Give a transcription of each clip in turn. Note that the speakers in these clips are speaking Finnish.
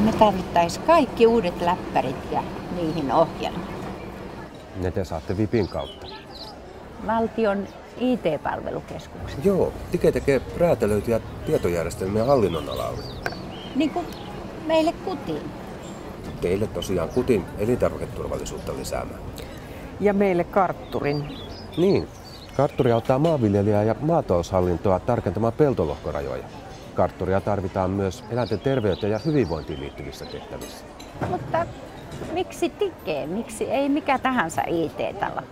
Me tarvittaisiin kaikki uudet läppärit ja niihin ohjelmat. Ne te saatte VIPin kautta. Valtion IT-palvelukeskuksen. Joo, Tike tekee räätälöityjä tietojärjestelmiä hallinnon alalle. Niin kuin meille kutiin. Teille tosiaan kutin elintarviketurvallisuutta lisäämään. Ja meille kartturin. Niin, kartturi auttaa maanviljelijää ja maataloushallintoa tarkentamaan peltolohkorajoja. Kartturia tarvitaan myös eläinten terveyteen ja hyvinvointiin liittyvissä tehtävissä. Mutta miksi Tike? Miksi ei mikä tahansa IT-talo?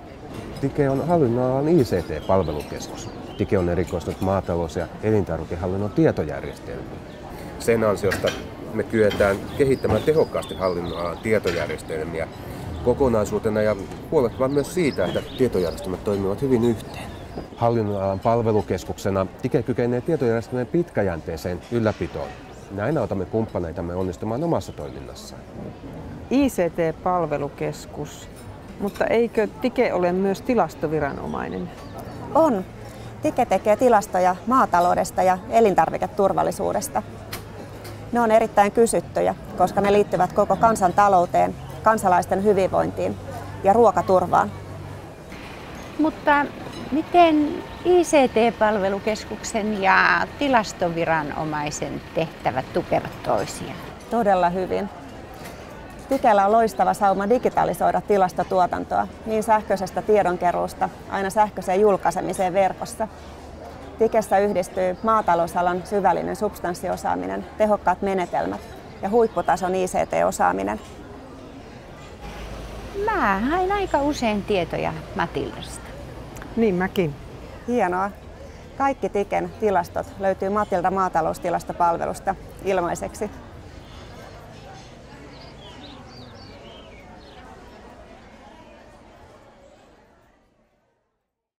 Tike on hallinnonalan ICT-palvelukeskus. Tike on erikoistunut maatalous- ja elintarvikehallinnon tietojärjestelmiin. Sen ansiosta me kyetään kehittämään tehokkaasti hallinnonalan tietojärjestelmiä kokonaisuutena ja huolehtimaan myös siitä, että tietojärjestelmät toimivat hyvin yhteen. Hallinnonalan palvelukeskuksena Tike kykenee tietojärjestelmien pitkäjänteiseen ylläpitoon. Näin autamme kumppaneitamme onnistumaan omassa toiminnassaan. ICT-palvelukeskus. Mutta eikö Tike ole myös tilastoviranomainen? On. Tike tekee tilastoja maataloudesta ja elintarviketurvallisuudesta. Ne on erittäin kysyttyjä, koska ne liittyvät koko kansantalouteen, kansalaisten hyvinvointiin ja ruokaturvaan. Mutta miten ICT-palvelukeskuksen ja tilastoviranomaisen tehtävät tukevat toisiaan? Todella hyvin. Tikellä on loistava sauma digitalisoida tilastotuotantoa, niin sähköisestä tiedonkeruusta aina sähköiseen julkaisemiseen verkossa. Tikessä yhdistyy maatalousalan syvällinen substanssiosaaminen, tehokkaat menetelmät ja huipputason ICT-osaaminen. Mä hain aika usein tietoja Matildasta. Niin mäkin. Hienoa. Kaikki Tiken tilastot löytyy Matilda maataloustilastopalvelusta ilmaiseksi.